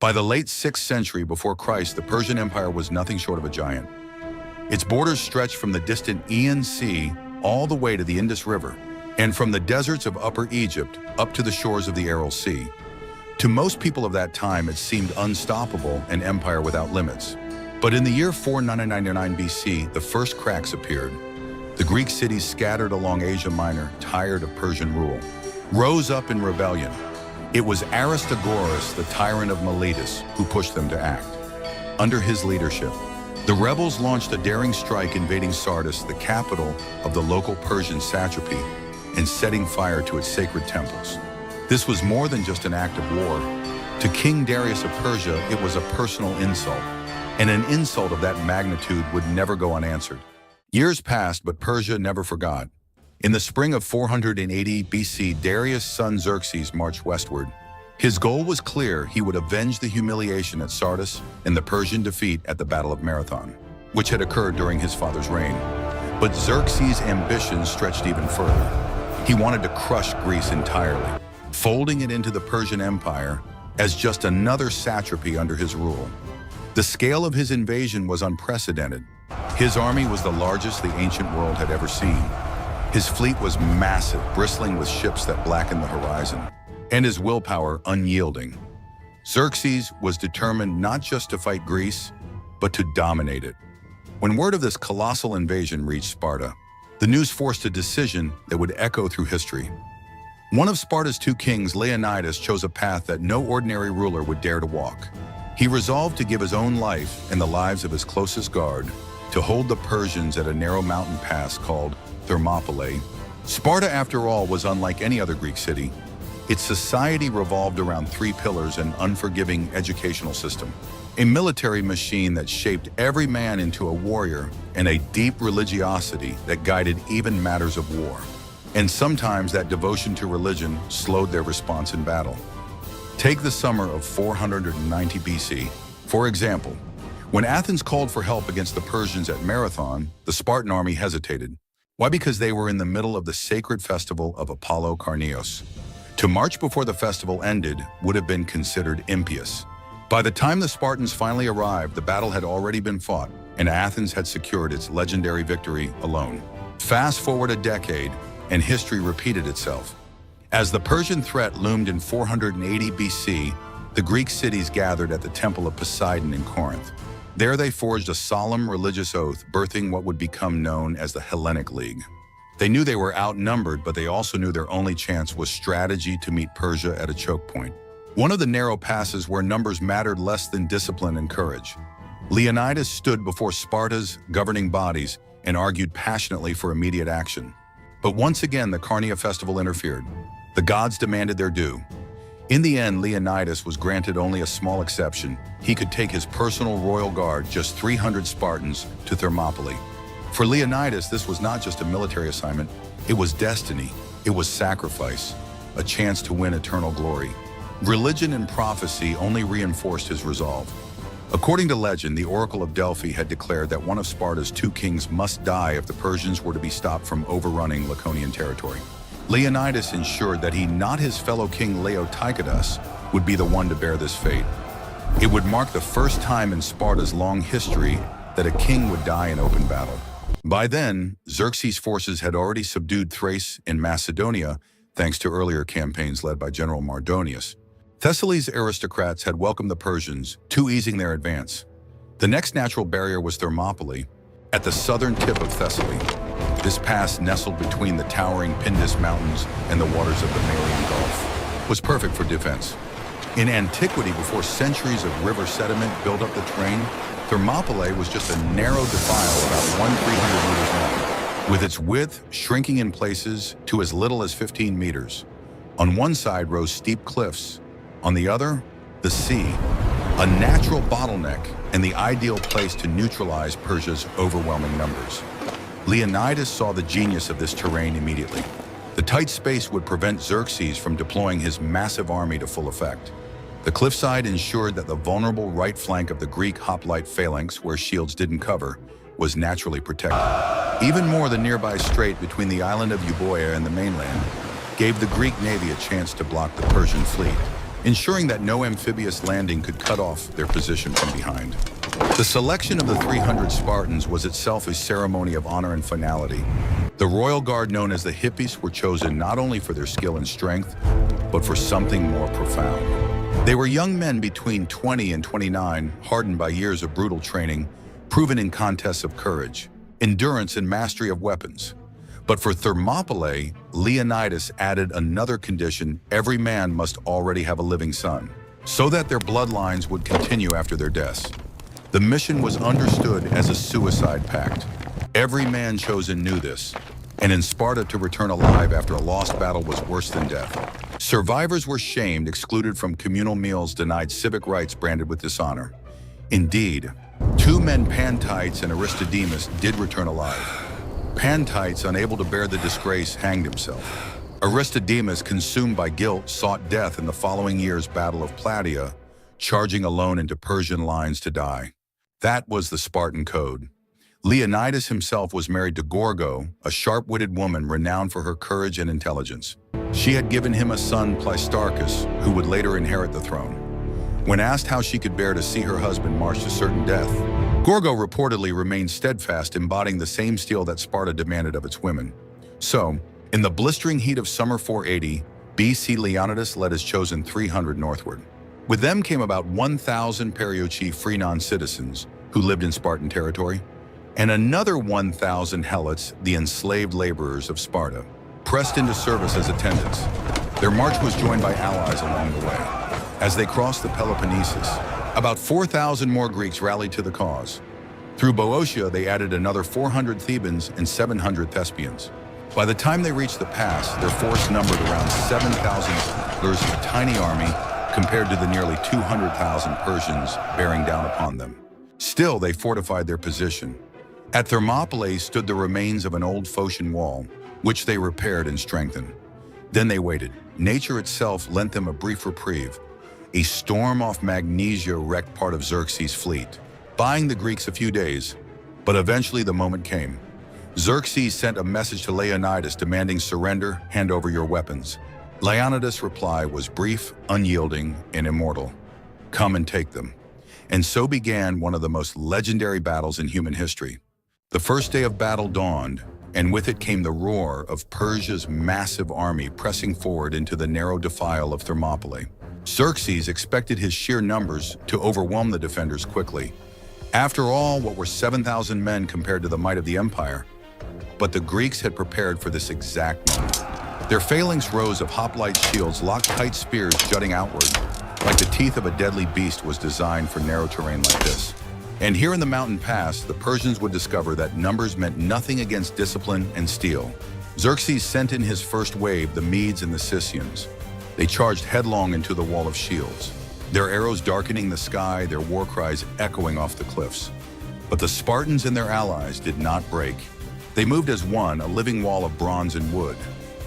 By the late 6th century before Christ, the Persian Empire was nothing short of a giant. Its borders stretched from the distant Aegean Sea all the way to the Indus River, and from the deserts of Upper Egypt up to the shores of the Aral Sea. To most people of that time, it seemed unstoppable, an empire without limits. But in the year 499 BC, the first cracks appeared. The Greek cities scattered along Asia Minor, tired of Persian rule, rose up in rebellion. It was Aristagoras, the tyrant of Miletus, who pushed them to act. Under his leadership, the rebels launched a daring strike, invading Sardis, the capital of the local Persian satrapy, and setting fire to its sacred temples. This was more than just an act of war. To King Darius of Persia, it was a personal insult, and an insult of that magnitude would never go unanswered. Years passed, but Persia never forgot. In the spring of 480 BC, Darius' son Xerxes marched westward. His goal was clear: he would avenge the humiliation at Sardis and the Persian defeat at the Battle of Marathon, which had occurred during his father's reign. But Xerxes' ambitions stretched even further. He wanted to crush Greece entirely, folding it into the Persian Empire as just another satrapy under his rule. The scale of his invasion was unprecedented. His army was the largest the ancient world had ever seen. His fleet was massive, bristling with ships that blackened the horizon, and his willpower unyielding. Xerxes was determined not just to fight Greece, but to dominate it. When word of this colossal invasion reached Sparta, the news forced a decision that would echo through history. One of Sparta's two kings, Leonidas, chose a path that no ordinary ruler would dare to walk. He resolved to give his own life and the lives of his closest guard to hold the Persians at a narrow mountain pass called Thermopylae. Sparta, after all, was unlike any other Greek city. Its society revolved around three pillars: an unforgiving educational system, a military machine that shaped every man into a warrior, and a deep religiosity that guided even matters of war. And sometimes that devotion to religion slowed their response in battle. Take the summer of 490 BC, for example. When Athens called for help against the Persians at Marathon, the Spartan army hesitated. Why? Because they were in the middle of the sacred festival of Apollo Carneos. To march before the festival ended would have been considered impious. By the time the Spartans finally arrived, the battle had already been fought, and Athens had secured its legendary victory alone. Fast forward a decade, and history repeated itself. As the Persian threat loomed in 480 BC, the Greek cities gathered at the Temple of Poseidon in Corinth. There they forged a solemn religious oath, birthing what would become known as the Hellenic League. They knew they were outnumbered, but they also knew their only chance was strategy to meet Persia at a choke point. One of the narrow passes where numbers mattered less than discipline and courage. Leonidas stood before Sparta's governing bodies and argued passionately for immediate action. But once again, the Carnea festival interfered. The gods demanded their due. In the end, Leonidas was granted only a small exception. He could take his personal royal guard, just 300 Spartans, to Thermopylae. For Leonidas, this was not just a military assignment. It was destiny. It was sacrifice, a chance to win eternal glory. Religion and prophecy only reinforced his resolve. According to legend, the Oracle of Delphi had declared that one of Sparta's two kings must die if the Persians were to be stopped from overrunning Laconian territory. Leonidas ensured that he, not his fellow king Leotychidas, would be the one to bear this fate. It would mark the first time in Sparta's long history that a king would die in open battle. By then, Xerxes' forces had already subdued Thrace and Macedonia, thanks to earlier campaigns led by General Mardonius. Thessaly's aristocrats had welcomed the Persians, too easing their advance. The next natural barrier was Thermopylae, at the southern tip of Thessaly. This pass, nestled between the towering Pindus Mountains and the waters of the Malian Gulf, was perfect for defense. In antiquity, before centuries of river sediment built up the terrain, Thermopylae was just a narrow defile about 300 meters long, with its width shrinking in places to as little as 15 meters. On one side rose steep cliffs, on the other, the sea, a natural bottleneck and the ideal place to neutralize Persia's overwhelming numbers. Leonidas saw the genius of this terrain immediately. The tight space would prevent Xerxes from deploying his massive army to full effect. The cliffside ensured that the vulnerable right flank of the Greek hoplite phalanx, where shields didn't cover, was naturally protected. Even more, the nearby strait between the island of Euboea and the mainland gave the Greek navy a chance to block the Persian fleet. ensuring that no amphibious landing could cut off their position from behind. The selection of the 300 Spartans was itself a ceremony of honor and finality. The royal guard known as the Hippies were chosen not only for their skill and strength, but for something more profound. They were young men between 20 and 29, hardened by years of brutal training, proven in contests of courage, endurance, and mastery of weapons. But for Thermopylae, Leonidas added another condition: every man must already have a living son, so that their bloodlines would continue after their deaths. The mission was understood as a suicide pact. Every man chosen knew this, and in Sparta, to return alive after a lost battle was worse than death. Survivors were shamed, excluded from communal meals, denied civic rights, branded with dishonor. Indeed, two men, Pantites and Aristodemus, did return alive. Pantites, unable to bear the disgrace, hanged himself. Aristodemus, consumed by guilt, sought death in the following year's Battle of Plataea, charging alone into Persian lines to die. That was the Spartan code. Leonidas himself was married to Gorgo, a sharp-witted woman renowned for her courage and intelligence. She had given him a son, Pleistarchus, who would later inherit the throne. When asked how she could bear to see her husband march to certain death, Gorgo reportedly remained steadfast, embodying the same steel that Sparta demanded of its women. So, in the blistering heat of summer 480 BC, Leonidas led his chosen 300 northward. With them came about 1,000 Perioeci free non-citizens who lived in Spartan territory, and another 1,000 helots, the enslaved laborers of Sparta, pressed into service as attendants. Their march was joined by allies along the way. As they crossed the Peloponnesus, about 4,000 more Greeks rallied to the cause. Through Boeotia, they added another 400 Thebans and 700 Thespians. By the time they reached the pass, their force numbered around 7,000, a tiny army compared to the nearly 200,000 Persians bearing down upon them. Still, they fortified their position. At Thermopylae stood the remains of an old Phocian wall, which they repaired and strengthened. Then they waited. Nature itself lent them a brief reprieve. A storm off Magnesia wrecked part of Xerxes' fleet, buying the Greeks a few days, but eventually the moment came. Xerxes sent a message to Leonidas demanding surrender, hand over your weapons. Leonidas' reply was brief, unyielding, and immortal. Come and take them. And so began one of the most legendary battles in human history. The first day of battle dawned, and with it came the roar of Persia's massive army pressing forward into the narrow defile of Thermopylae. Xerxes expected his sheer numbers to overwhelm the defenders quickly. After all, what were 7,000 men compared to the might of the empire? But the Greeks had prepared for this exact moment. Their phalanx rows of hoplite shields, locked tight spears jutting outward, like the teeth of a deadly beast, was designed for narrow terrain like this. And here in the mountain pass, the Persians would discover that numbers meant nothing against discipline and steel. Xerxes sent in his first wave, the Medes and the Scythians. They charged headlong into the wall of shields, their arrows darkening the sky, their war cries echoing off the cliffs. But the Spartans and their allies did not break. They moved as one, a living wall of bronze and wood.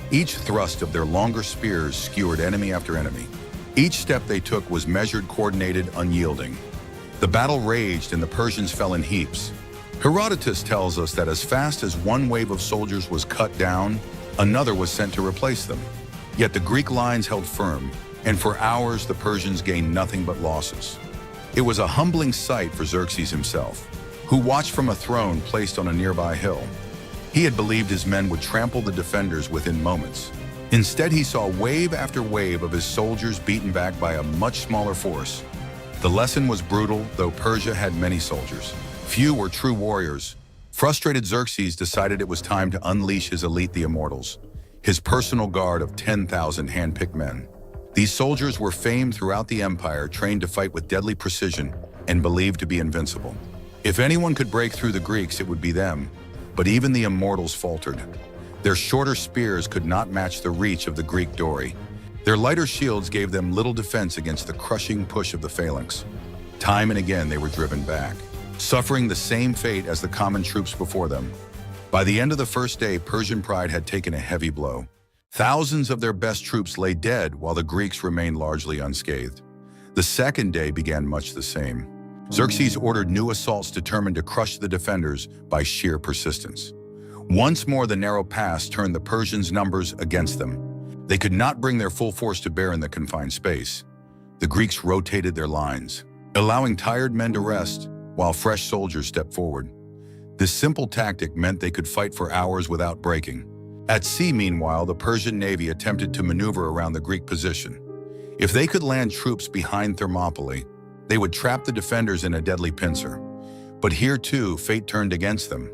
Each thrust of their longer spears skewered enemy after enemy. Each step they took was measured, coordinated, unyielding. The battle raged and the Persians fell in heaps. Herodotus tells us that as fast as one wave of soldiers was cut down, another was sent to replace them. Yet the Greek lines held firm, and for hours the Persians gained nothing but losses. It was a humbling sight for Xerxes himself, who watched from a throne placed on a nearby hill. He had believed his men would trample the defenders within moments. Instead, he saw wave after wave of his soldiers beaten back by a much smaller force. The lesson was brutal, though Persia had many soldiers. Few were true warriors. Frustrated Xerxes decided it was time to unleash his elite, the Immortals, his personal guard of 10,000 hand-picked men. These soldiers were famed throughout the empire, trained to fight with deadly precision and believed to be invincible. If anyone could break through the Greeks, it would be them. But even the Immortals faltered. Their shorter spears could not match the reach of the Greek dory. Their lighter shields gave them little defense against the crushing push of the phalanx. Time and again they were driven back, suffering the same fate as the common troops before them. By the end of the first day, Persian pride had taken a heavy blow. Thousands of their best troops lay dead while the Greeks remained largely unscathed. The second day began much the same. Xerxes ordered new assaults determined to crush the defenders by sheer persistence. Once more, the narrow pass turned the Persians' numbers against them. They could not bring their full force to bear in the confined space. The Greeks rotated their lines, allowing tired men to rest while fresh soldiers stepped forward. This simple tactic meant they could fight for hours without breaking. At sea, meanwhile, the Persian navy attempted to maneuver around the Greek position. If they could land troops behind Thermopylae, they would trap the defenders in a deadly pincer. But here too, fate turned against them.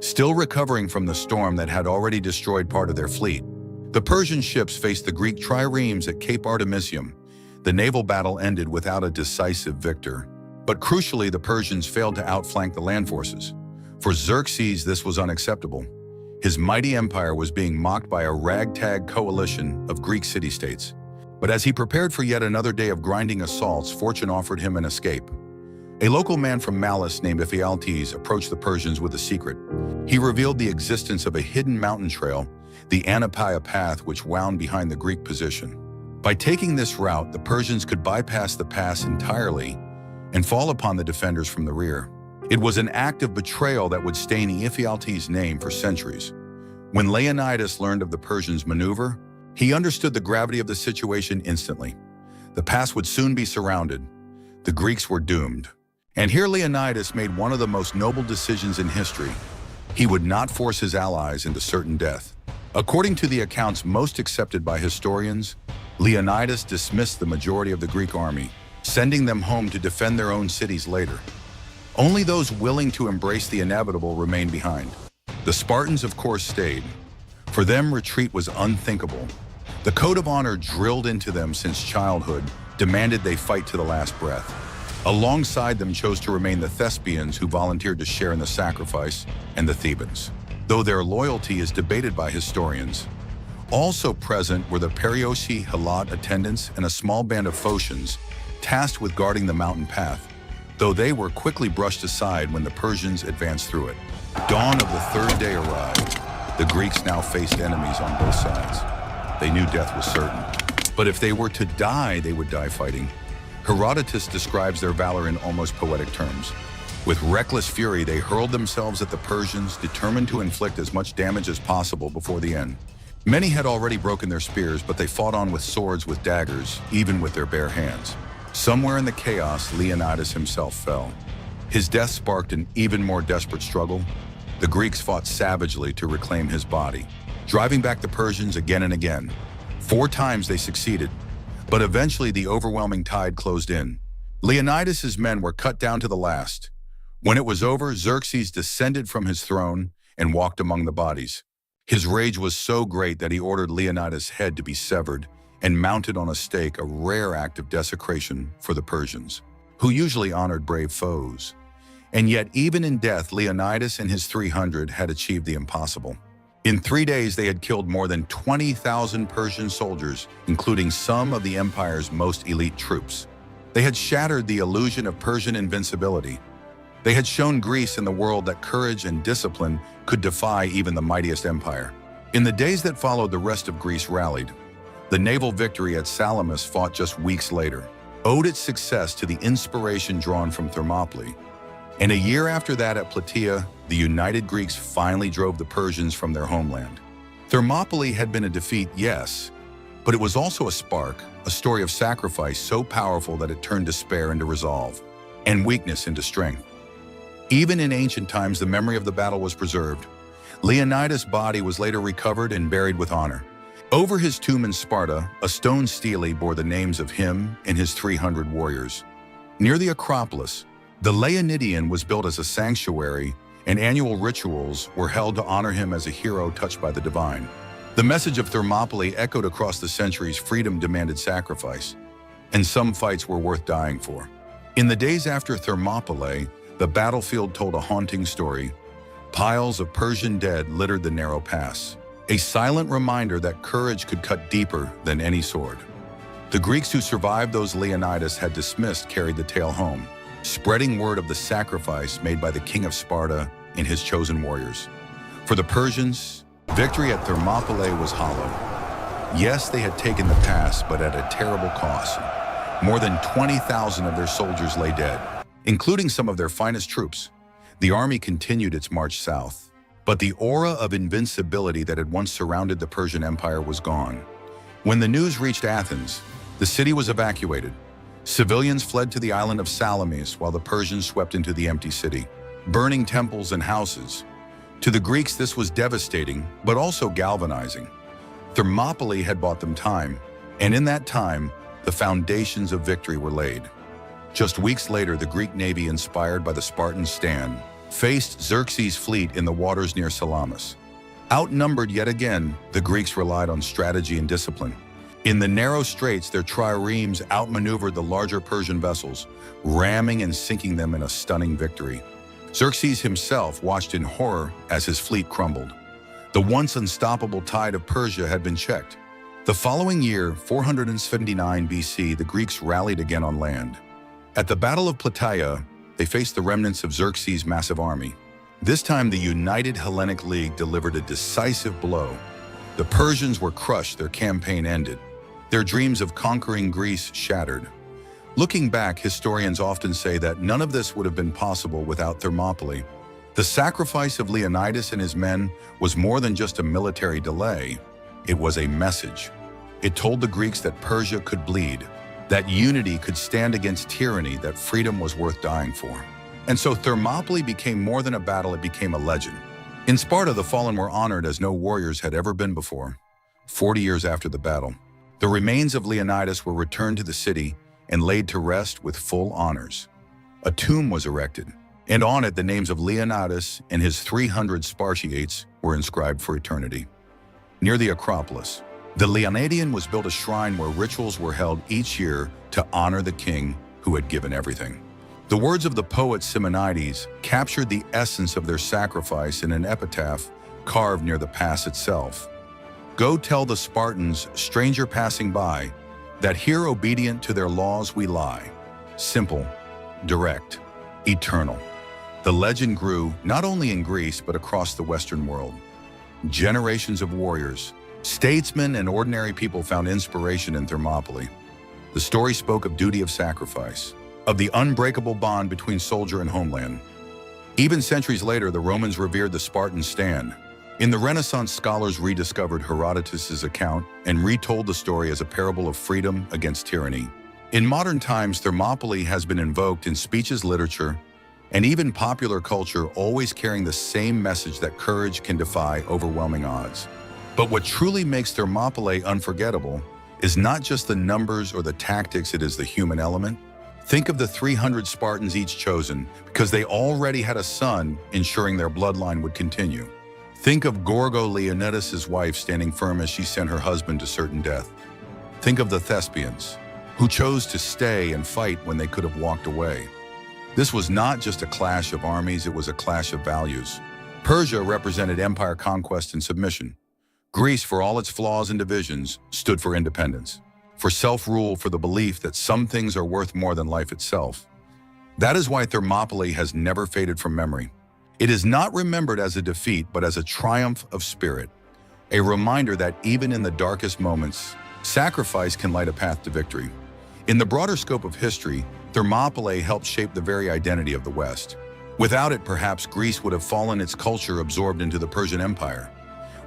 Still recovering from the storm that had already destroyed part of their fleet, the Persian ships faced the Greek triremes at Cape Artemisium. The naval battle ended without a decisive victor. But crucially, the Persians failed to outflank the land forces. For Xerxes, this was unacceptable. His mighty empire was being mocked by a ragtag coalition of Greek city-states. But as he prepared for yet another day of grinding assaults, fortune offered him an escape. A local man from Malice named Ephialtes approached the Persians with a secret. He revealed the existence of a hidden mountain trail, the Anapaia path, which wound behind the Greek position. By taking this route, the Persians could bypass the pass entirely and fall upon the defenders from the rear. It was an act of betrayal that would stain Ephialtes' name for centuries. When Leonidas learned of the Persians' maneuver, he understood the gravity of the situation instantly. The pass would soon be surrounded. The Greeks were doomed. And here Leonidas made one of the most noble decisions in history. He would not force his allies into certain death. According to the accounts most accepted by historians, Leonidas dismissed the majority of the Greek army, sending them home to defend their own cities later. Only those willing to embrace the inevitable remained behind. The Spartans, of course, stayed. For them, retreat was unthinkable. The code of honor drilled into them since childhood demanded they fight to the last breath. Alongside them chose to remain the Thespians, who volunteered to share in the sacrifice, and the Thebans, though their loyalty is debated by historians. Also present were the Perioeci Helot attendants and a small band of Phocians, tasked with guarding the mountain path, though they were quickly brushed aside when the Persians advanced through it. Dawn of the third day arrived. The Greeks now faced enemies on both sides. They knew death was certain, but if they were to die, they would die fighting. Herodotus describes their valor in almost poetic terms. With reckless fury, they hurled themselves at the Persians, determined to inflict as much damage as possible before the end. Many had already broken their spears, but they fought on with swords, with daggers, even with their bare hands. Somewhere in the chaos, Leonidas himself fell. His death sparked an even more desperate struggle. The Greeks fought savagely to reclaim his body, driving back the Persians again and again. 4 times they succeeded, but eventually the overwhelming tide closed in. Leonidas's men were cut down to the last. When it was over, Xerxes descended from his throne and walked among the bodies. His rage was so great that he ordered Leonidas' head to be severed and mounted on a stake, a rare act of desecration for the Persians, who usually honored brave foes. And yet, even in death, Leonidas and his 300 had achieved the impossible. In 3 days, they had killed more than 20,000 Persian soldiers, including some of the empire's most elite troops. They had shattered the illusion of Persian invincibility. They had shown Greece and the world that courage and discipline could defy even the mightiest empire. In the days that followed, the rest of Greece rallied. The naval victory at Salamis, fought just weeks later, owed its success to the inspiration drawn from Thermopylae. And a year after that at Plataea, the united Greeks finally drove the Persians from their homeland. Thermopylae had been a defeat, yes, but it was also a spark, a story of sacrifice so powerful that it turned despair into resolve, and weakness into strength. Even in ancient times, the memory of the battle was preserved. Leonidas' body was later recovered and buried with honor. Over his tomb in Sparta, a stone stele bore the names of him and his 300 warriors. Near the Acropolis, the Leonidion was built as a sanctuary, and annual rituals were held to honor him as a hero touched by the divine. The message of Thermopylae echoed across the centuries: freedom demanded sacrifice, and some fights were worth dying for. In the days after Thermopylae, the battlefield told a haunting story. Piles of Persian dead littered the narrow pass, a silent reminder that courage could cut deeper than any sword. The Greeks who survived those Leonidas had dismissed carried the tale home, spreading word of the sacrifice made by the king of Sparta and his chosen warriors. For the Persians, victory at Thermopylae was hollow. Yes, they had taken the pass, but at a terrible cost. More than 20,000 of their soldiers lay dead, including some of their finest troops. The army continued its march south, but the aura of invincibility that had once surrounded the Persian Empire was gone. When the news reached Athens, the city was evacuated. Civilians fled to the island of Salamis while the Persians swept into the empty city, burning temples and houses. To the Greeks, this was devastating, but also galvanizing. Thermopylae had bought them time, and in that time, the foundations of victory were laid. Just weeks later, the Greek navy, inspired by the Spartan stand, faced Xerxes' fleet in the waters near Salamis. Outnumbered yet again, the Greeks relied on strategy and discipline. In the narrow straits, their triremes outmaneuvered the larger Persian vessels, ramming and sinking them in a stunning victory. Xerxes himself watched in horror as his fleet crumbled. The once unstoppable tide of Persia had been checked. The following year, 479 BC, the Greeks rallied again on land. At the Battle of Plataea, they faced the remnants of Xerxes' massive army. This time, the United Hellenic League delivered a decisive blow. The Persians were crushed, their campaign ended. Their dreams of conquering Greece shattered. Looking back, historians often say that none of this would have been possible without Thermopylae. The sacrifice of Leonidas and his men was more than just a military delay. It was a message. It told the Greeks that Persia could bleed, that unity could stand against tyranny, that freedom was worth dying for. And so Thermopylae became more than a battle, it became a legend. In Sparta, the fallen were honored as no warriors had ever been before. 40 years after the battle, the remains of Leonidas were returned to the city and laid to rest with full honors. A tomb was erected, and on it the names of Leonidas and his 300 Spartiates were inscribed for eternity. Near the Acropolis, the Leonidian was built a shrine where rituals were held each year to honor the king who had given everything. The words of the poet Simonides captured the essence of their sacrifice in an epitaph carved near the pass itself. Go tell the Spartans, stranger passing by, that here obedient to their laws we lie. Simple, direct, eternal. The legend grew not only in Greece but across the Western world. Generations of warriors, statesmen, and ordinary people found inspiration in Thermopylae. The story spoke of duty of sacrifice, of the unbreakable bond between soldier and homeland. Even centuries later, the Romans revered the Spartan stand. In the Renaissance, scholars rediscovered Herodotus's account and retold the story as a parable of freedom against tyranny. In modern times, Thermopylae has been invoked in speeches, literature, and even popular culture, always carrying the same message that courage can defy overwhelming odds. But what truly makes Thermopylae unforgettable is not just the numbers or the tactics, it is the human element. Think of the 300 Spartans each chosen because they already had a son, ensuring their bloodline would continue. Think of Gorgo, Leonidas' wife, standing firm as she sent her husband to certain death. Think of the Thespians, who chose to stay and fight when they could have walked away. This was not just a clash of armies, it was a clash of values. Persia represented empire conquest and submission. Greece, for all its flaws and divisions, stood for independence, for self-rule, for the belief that some things are worth more than life itself. That is why Thermopylae has never faded from memory. It is not remembered as a defeat, but as a triumph of spirit, a reminder that even in the darkest moments, sacrifice can light a path to victory. In the broader scope of history, Thermopylae helped shape the very identity of the West. Without it, perhaps Greece would have fallen, its culture absorbed into the Persian Empire.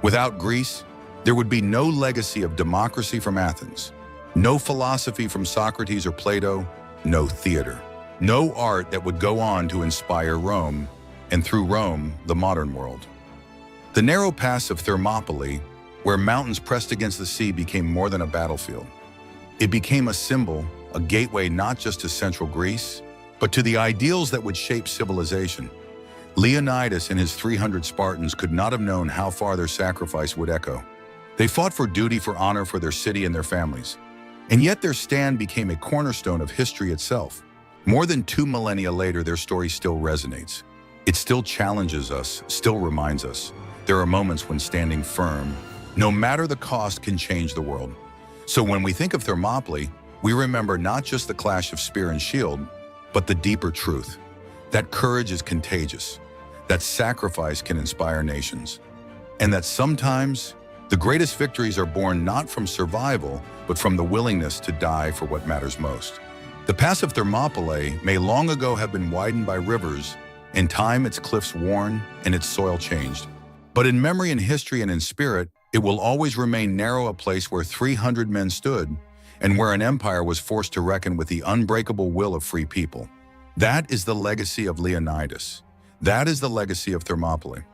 Without Greece, there would be no legacy of democracy from Athens, no philosophy from Socrates or Plato, no theater, no art that would go on to inspire Rome, and through Rome, the modern world. The narrow pass of Thermopylae, where mountains pressed against the sea, became more than a battlefield. It became a symbol, a gateway not just to central Greece, but to the ideals that would shape civilization. Leonidas and his 300 Spartans could not have known how far their sacrifice would echo. They fought for duty, for honor, for their city and their families. And yet their stand became a cornerstone of history itself. More than 2 millennia later, their story still resonates. It still challenges us, still reminds us. There are moments when standing firm, no matter the cost, can change the world. So when we think of Thermopylae, we remember not just the clash of spear and shield, but the deeper truth, that courage is contagious, that sacrifice can inspire nations, and that sometimes the greatest victories are born not from survival, but from the willingness to die for what matters most. The pass of Thermopylae may long ago have been widened by rivers, in time its cliffs worn and its soil changed. But in memory and history and in spirit, it will always remain narrow, a place where 300 men stood, and where an empire was forced to reckon with the unbreakable will of free people. That is the legacy of Leonidas. That is the legacy of Thermopylae.